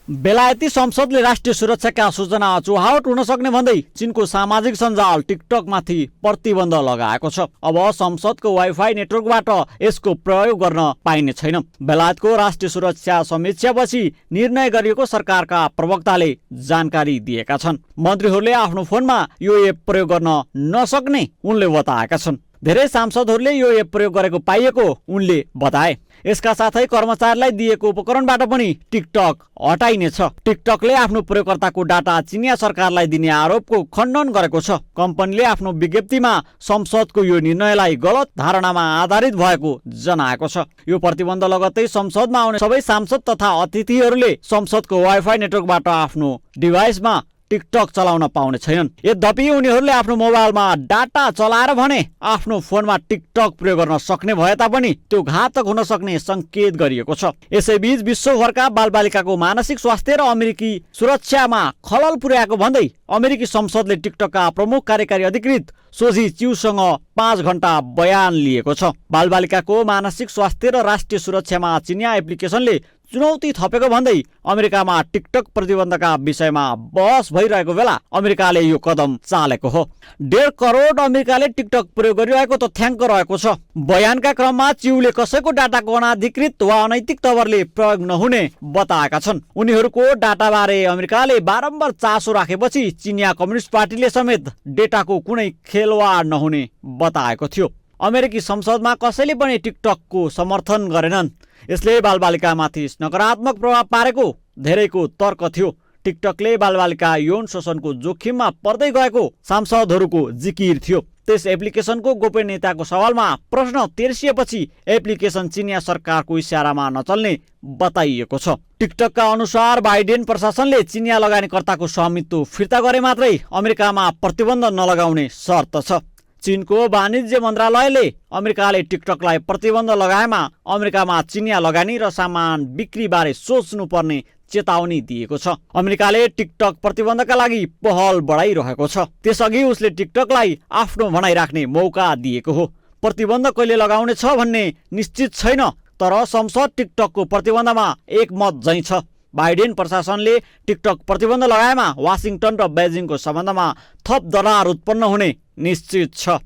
Speaker 3: बेलायती संसदले राष्ट्रिय सुरक्षाका सूचना चुहावट हुन सक्ने भन्दै चीनको सामाजिक सञ्जाल टिकटकमाथि प्रतिबन्ध लगाएको छ। अब संसदको वाइफाई नेटवर्कबाट यसको प्रयोग गर्न पाइने छैन। बेलायतको राष्ट्रिय सुरक्षा समीक्षापछि निर्णय गरिएको सरकारका प्रवक्ताले जानकारी दिएका छन्। मन्त्रीहरूले आफ्नो फोनमा यो एप प्रयोग गर्न नसक्ने उनले बताएका छन्। धेरै सांसदहरूले यो एप प्रयोग गरेको पाइएको उनले बताए। यसका साथै कर्मचारीलाई दिएको उपकरणबाट पनि टिकटक हटाइनेछ। टिकटकले आफ्नो प्रयोगकर्ताको डाटा चिनिया सरकारलाई दिने आरोपको खण्डन गरेको छ। कम्पनीले आफ्नो विज्ञप्तिमा संसदको यो निर्णयलाई गलत धारणामा आधारित भएको जनाएको छ। यो प्रतिबन्ध लगत्तै संसदमा आउने सबै सांसद तथा अतिथिहरूले संसदको वाइफाई नेटवर्कबाट आफ्नो डिभाइसमा टिकटक चलाउन पाउने छैनन्। यद्यपि उनीहरूले आफ्नो मोबाइलमा डाटा चलाएर भने आफ्नो फोनमा टिकटक प्रयोग गर्न सक्ने भए तापनि त्यो घातक हुन सक्ने संकेत गरिएको छ। यसैबीच विश्वभरका बालबालिकाको मानसिक स्वास्थ्य र अमेरिकी सुरक्षामा खलल पुर्याएको भन्दै अमेरिकी संसदले टिकटकका प्रमुख कार्यकारी अधिकृत सोझी च्युसँग 5 घण्टा बयान लिएको छ। बालबालिकाको मानसिक स्वास्थ्य र राष्ट्रिय सुरक्षामा चिनिया एप्लिकेसनले चुनौती थपेको भन्दै अमेरिकामा टिकटक प्रतिबन्धका विषयमा बहस भइरहेको बेला अमेरिकाले यो कदम चालेको हो। 1.5 करोड अमेरिकाले टिकटक प्रयोग गरिरहेको तथ्याङ्क रहेको छ। बयानका क्रममा च्युले कसैको डाटाको अनाधिकृत वा अनैतिक तवरले प्रयोग नहुने बताएका छन्। उनीहरूको डाटाबारे अमेरिकाले बारम्बार चासो राखेपछि चिनिया कम्युनिस्ट पार्टीले समेत डेटाको कुनै खेलवाड नहुने बताएको थियो। अमेरिकी संसदमा कसैले पनि टिकटकको समर्थन गरेनन्। यसले बालबालिकामाथि नकारात्मक प्रभाव पारेको धेरैको तर्क थियो। टिकटकले बालबालिका यौन शोषणको जोखिममा पर्दै गएको सांसदहरूको जिकिर थियो। त्यस एप्लिकेसनको गोपनीयताको सवालमा प्रश्न तेर्सिएपछि एप्लिकेसन चिनिया सरकारको इशारामा नचल्ने बताइएको छ। टिकटकका अनुसार बाइडेन प्रशासनले चिनिया लगानीकर्ताको स्वामित्व फिर्ता गरे मात्रै अमेरिकामा प्रतिबन्ध नलगाउने शर्त छ।
Speaker 18: चीनको वाणिज्य मन्त्रालयले अमेरिकाले टिकटकलाई प्रतिबन्ध लगाएमा अमेरिकामा चिनिया लगानी र सामान बिक्रीबारे सोच्नुपर्ने चेतावनी दिएको छ। अमेरिकाले टिकटक प्रतिबन्धका लागि पहल बढाइरहेको छ। त्यसअघि उसले टिकटकलाई आफ्नो भनाइ राख्ने मौका दिएको हो। प्रतिबन्ध कहिले लगाउने छ भन्ने निश्चित छैन, तर संसद टिकटकको प्रतिबन्धमा एकमत झैं छ। बाइडेन प्रशासनले टिकटक प्रतिबन्ध लगाएमा वाशिङटन र बेजिङको सम्बन्धमा थप दरार उत्पन्न हुने निश्चित छ।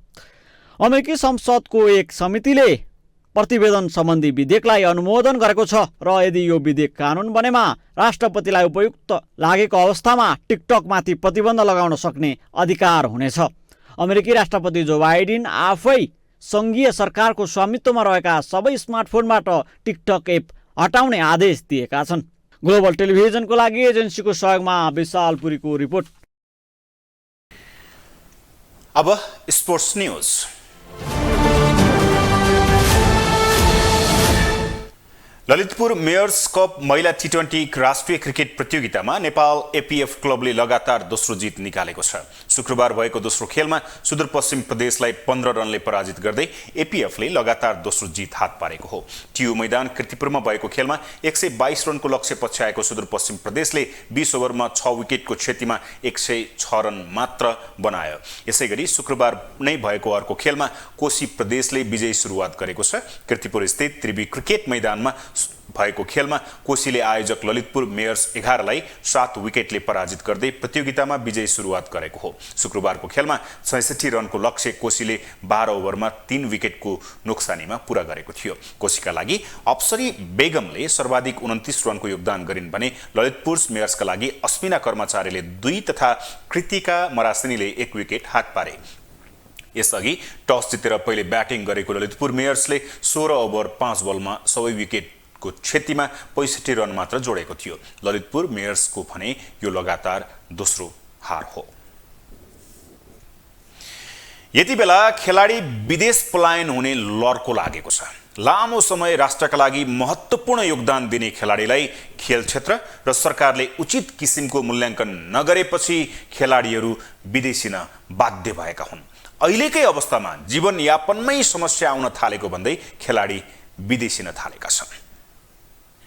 Speaker 18: अमेरिकी संसदको एक समितिले प्रतिवेदन सम्बन्धी विधेयकलाई अनुमोदन गरेको छ र यदि यो विधेयक कानुन बनेमा राष्ट्रपतिलाई उपयुक्त लागेको अवस्थामा टिकटकमाथि प्रतिबन्ध लगाउन सक्ने अधिकार हुनेछ। अमेरिकी राष्ट्रपति जो बाइडेन आफै सङ्घीय सरकारको स्वामित्वमा रहेका सबै स्मार्टफोनबाट टिकटक एप हटाउने आदेश दिएका छन्। ग्लोबल टेलिभिजनको लागि एजेन्सीको सहयोगमा विशाल पुरीको रिपोर्ट।
Speaker 1: अब sports news. Lalitpur mayor's cup महिला टी20 राष्ट्रिय क्रिकेट प्रतियोगितामा नेपाल एपीएफ क्लबले लगातार दोस्रो जित निकालेको छ। शुक्रबार भएको दोस्रो खेलमा सुदूरपश्चिम प्रदेशलाई 15 रनले पराजित गर्दै एपीएफले लगातार दोस्रो जित हात पारेको हो। टियु मैदान कीर्तिपुरमा भएको खेलमा 122 रनको लक्ष्य पछ्याएको सुदूरपश्चिम प्रदेशले 20 ओभरमा 6 विकेटको क्षतिमा 106 रन मात्र बनायो। यसैगरी शुक्रबार नै भएको अर्को खेलमा कोशी प्रदेशले विजयी सुरुवात गरेको छ। कीर्तिपुर स्थित त्रिवी क्रिकेट मैदानमा भएको खेलमा कोशीले आयोजक ललितपुर मेयर्स 11 लाई 7 विकेटले पराजित गर्दै प्रतियोगितामा विजयी सुरुवात गरेको हो। शुक्रबारको खेलमा 66 रनको लक्ष्य कोशीले 12 ओभरमा 3 विकेटको नोक्सानीमा पूरा गरेको थियो। कोशीका लागि अप्सरी बेगमले सर्वाधिक 29 रनको योगदान गरिन् भने ललितपुर मेयर्सका लागि अस्मिना कर्मचारीले 2 तथा कृतिका मरासिनीले 1 विकेट हात पारे। यसअघि टस जितेर पहिले ब्याटिङ गरेको ललितपुर मेयर्सले 16 ओभर 5 बलमा सबै विकेट को क्षतिमा 65 रन मात्र जोडेको थियो। ललितपुर मेयर्सको भने यो लगातार दोस्रो हार हो। यति बेला खेलाडी विदेश पलायन हुने लर्को लागेको छ। लामो समय राष्ट्रका लागि महत्त्वपूर्ण योगदान दिने खेलाडीलाई खेल क्षेत्र र सरकारले उचित किसिमको मूल्याङ्कन नगरेपछि खेलाडीहरू विदेशिन बाध्य भएका हुन्। अहिलेकै अवस्थामा जीवनयापनमै समस्या आउन थालेको भन्दै खेलाडी विदेशिन थालेका छन्।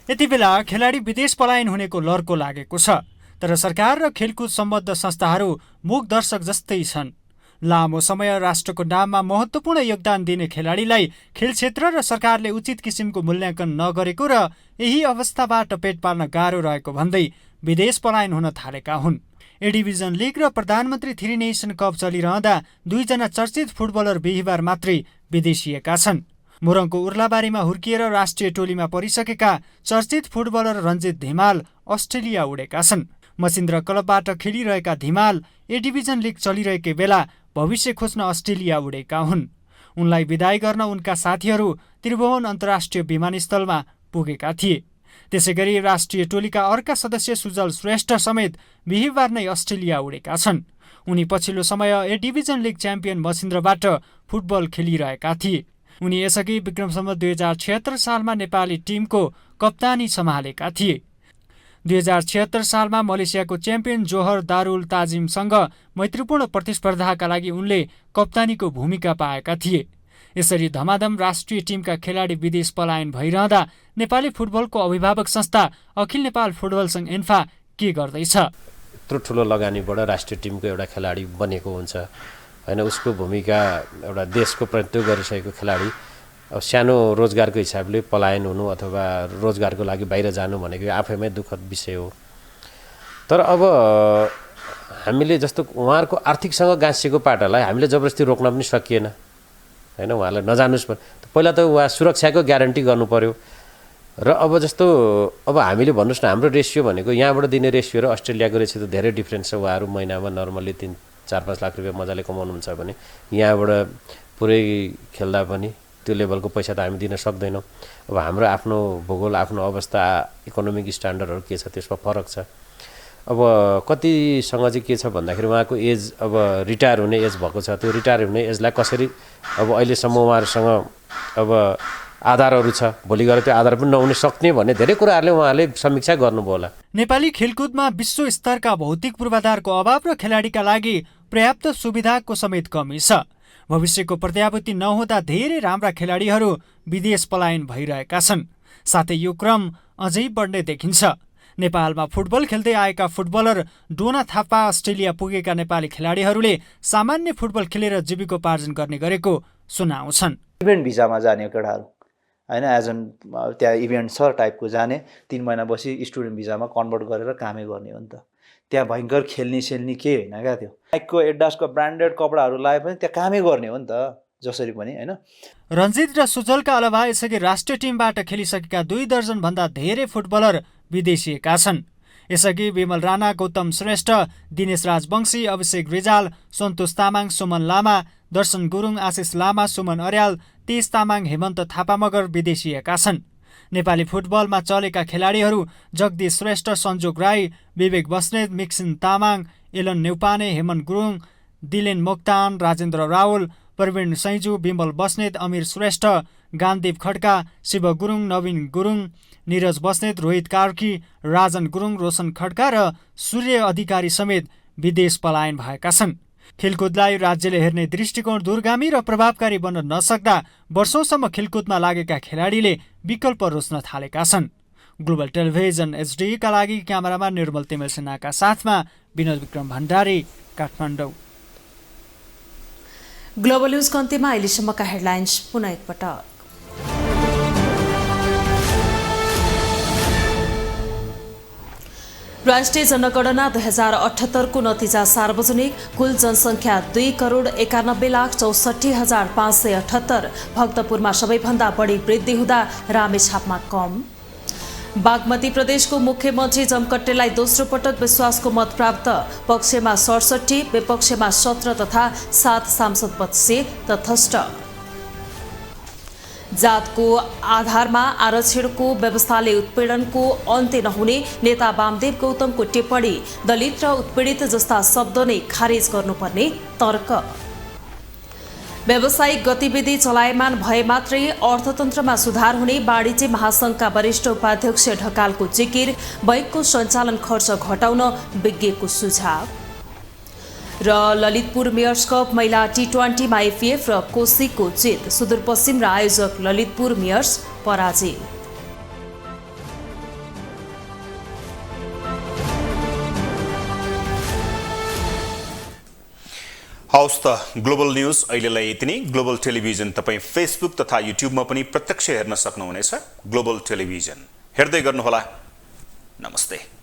Speaker 3: यति बेला खेलाडी विदेश पलायन हुनेको लर्को लागेको छ, तर सरकार र खेलकुद सम्बद्ध संस्थाहरू मूक दर्शक जस्तै छन्। लामो समय राष्ट्रको नाममा महत्त्वपूर्ण योगदान दिने खेलाडीलाई खेल क्षेत्र र सरकारले उचित किसिमको मूल्याङ्कन नगरेको र यही अवस्थाबाट पेट पाल्न गाह्रो रहेको भन्दै विदेश पलायन हुन थालेका हुन्। ए डिभिजन लिग र प्रधानमन्त्री थ्री नेसन कप चलिरहँदा 2 जना चर्चित फुटबलर बिहिबार मात्रै विदेशिएका छन्। मोरङको उर्लाबारीमा हुर्किएर राष्ट्रिय टोलीमा परिसकेका चर्चित फुटबलर रञ्जित धिमाल अस्ट्रेलिया उडेका छन्। मसिन्द्र क्लबबाट खेलिरहेका धिमाल ए डिभिजन लिग चलिरहेकै बेला भविष्य खोज्न अस्ट्रेलिया उडेका हुन्। उनलाई विदाई गर्न उनका साथीहरू त्रिभुवन अन्तर्राष्ट्रिय विमानस्थलमा पुगेका थिए। त्यसैगरी राष्ट्रिय टोलीका अर्का सदस्य सुजल श्रेष्ठ समेत बिहिबार नै अस्ट्रेलिया उडेका छन्। उनी पछिल्लो समय ए डिभिजन लिग च्याम्पियन मसिन्द्रबाट फुटबल खेलिरहेका थिए। उनी यसअघि विक्रम सम्वत 2076 सालमा नेपाली टिमको कप्तानी सम्हालेका थिए। 2076 सालमा मलेसियाको च्याम्पियन जोहर दारुल ताजिमसँग मैत्रीपूर्ण प्रतिस्पर्धाका लागि उनले कप्तानीको भूमिका पाएका थिए। यसरी धमाधम राष्ट्रिय टिमका खेलाडी विदेश पलायन भइरहँदा नेपाली फुटबलको अभिभावक संस्था अखिल नेपाल फुटबल सङ्घ एन्फा के गर्दैछ?
Speaker 19: यत्रो ठुलो लगानीबाट राष्ट्रिय टिमको एउटा खेलाडी बनेको हुन्छ हैन, उसको भूमिका एउटा देशको प्रतिनिधित्व गरिसकेको खेलाडी अब सानो रोजगारको हिसाबले पलायन हुनु अथवा रोजगारको लागि बाहिर जानु भनेको आफैमै दुःखद विषय हो। तर अब हामीले जस्तो उहाँहरूको आर्थिकसँग गाँसिएको पाटालाई हामीले जबरजस्ती रोक्न पनि सकिएन हैन। उहाँलाई नजानुस् पहिला त उहाँ सुरक्षाको ग्यारेन्टी गर्नु पर्यो। र अब जस्तो अब हामीले भन्नुहोस् न, हाम्रो रेसियो भनेको यहाँबाट दिने रेसियो र अस्ट्रेलियाको रेसियो त धेरै डिफ्रेन्स छ। उहाँहरू महिनामा नर्मली 3-4-5 लाख रुपियाँ मजाले कमाउनुहुन्छ भने यहाँबाट पुरै खेल्दा पनि त्यो लेभलको पैसा त हामी दिन सक्दैनौँ। अब हाम्रो आफ्नो भूगोल, आफ्नो अवस्था, इकोनोमिक स्ट्यान्डर्डहरू के छ त्यसमा फरक छ। अब कतिसँग चाहिँ के छ भन्दाखेरि उहाँको एज अब रिटायर हुने एज भएको छ। त्यो रिटायर हुने एजलाई कसरी अब अहिलेसम्म उहाँहरूसँग अब आधारहरू छ, भोलि गएर त्यो आधार पनि नहुन सक्ने भन्ने धेरै कुराहरूले उहाँले समीक्षा गर्नुभयो होला।
Speaker 3: नेपाली खेलकुदमा विश्व स्तरका भौतिक पूर्वाधारको अभाव र खेलाडीका लागि पर्याप्त सुविधाको समेत कमी छ। भविष्यको प्रत्याभूति नहुँदा धेरै राम्रा खेलाडीहरू विदेश पलायन भइरहेका छन्। साथै यो क्रम अझै बढ्ने देखिन्छ। नेपालमा फुटबल खेल्दै आएका फुटबलर डोना थापा अस्ट्रेलिया पुगेका नेपाली खेलाडीहरूले सामान्य फुटबल खेलेर जीविकोपार्जन गर्ने गरेको सुनाउँछन्।
Speaker 20: इभेन्ट भिजामा जाने केटाहरू होइन, एज एन त्यहाँ इभेन्ट छ टाइपको जाने, 3 महिना बसी स्टुडेन्ट भिजामा कन्भर्ट गरेर कामै गर्ने हो नि त। त्यहाँ भयङ्कर खेल्ने केही होइन क्या। त्यो नाइकको एडिडासको ब्रान्डेड कपडाहरू लाए पनि त्यहाँ कामै गर्ने हो नि त जसरी पनि होइन।
Speaker 3: रञ्जित र सुजलका अलावा यसअघि राष्ट्रिय टिमबाट खेलिसकेका 2 दर्जनभन्दा धेरै फुटबलर विदेशिएका छन्। यसअघि विमल राणा, गौतम श्रेष्ठ, दिनेश राजवंशी, अभिषेक रिजाल, सन्तोष तामाङ, सुमन लामा, दर्शन गुरुङ, आशिष लामा, सुमन अर्याल, तेज तामाङ, हेमन्त थापा मगर विदेशिएका छन्। नेपाली फुटबलमा चलेका खेलाडीहरू जगदीश श्रेष्ठ, सञ्जोग राई, विवेक बस्नेत, मिक्सिन तामाङ, एलन नेउपाने, हेमन्त गुरुङ, दिलेन मोक्तान, राजेन्द्र रावल, प्रवीण सैजु, विमल बस्नेत, अमिर श्रेष्ठ, गान्देव खड्का, शिव गुरुङ, नवीन गुरुङ, निरज बस्नेत, रोहित कार्की, राजन गुरुङ, रोशन खड्का र सूर्य अधिकारी समेत विदेश पलायन भएका छन्। खेलकुदलाई राज्यले हेर्ने दृष्टिकोण दूरगामी र प्रभावकारी बन्न नसक्दा वर्षौंसम्म खेलकुदमा लागेका खेलाडीले विकल्प रोज्न थालेका छन्। ग्लोबल टेलिभिजन एचडीका लागि क्यामेरामा निर्मल तिमेल सिन्हाका साथमा विनोद विक्रम भण्डारी, काठमाडौँ।
Speaker 2: ग्लोबल न्युजको अन्त्यमा अहिलेसम्मका हेडलाइन्स पुनः एकपटक। राष्ट्रिय जनगणना 2078 को नतिजा सार्वजनिक। कुल जनसङ्ख्या 2,91,64,578। भक्तपुरमा सबैभन्दा बढी वृद्धि हुँदा रामेछापमा कम। बागमती प्रदेशको मुख्यमन्त्री जमकट्टेलाई दोस्रो पटक विश्वासको मत प्राप्त। पक्षमा 67, विपक्षमा 17 तथा 7 सांसद पद से तटस्थ। जातको आधारमा आरक्षणको व्यवस्थाले उत्पीडनको अन्त्य नहुने नेता वामदेव गौतमको टिप्पणी। दलित र उत्पीडित जस्ता शब्द नै खारेज गर्नुपर्ने तर्क। व्यावसायिक गतिविधि चलायमान भए मात्रै अर्थतन्त्रमा सुधार हुने वाणिज्य महासंघका वरिष्ठ उपाध्यक्ष ढकालको जिकिर। बैंकको सञ्चालन खर्च घटाउन विज्ञको सुझाव। र ललितपुर मेयर्स कप महिला T20मा एफएफ र कोशीको जित। सुदूरपश्चिम र आयोजक ललितपुर मेयर्स पराजित।
Speaker 1: हौस् त ग्लोबल न्यूज अहिलेलाई यति नै। ग्लोबल टेलिभिजन तपाईँ फेसबुक तथा युट्युबमा पनि प्रत्यक्ष हेर्न सक्नुहुनेछ। ग्लोबल टेलिभिजन हेर्दै गर्नुहोला। नमस्ते।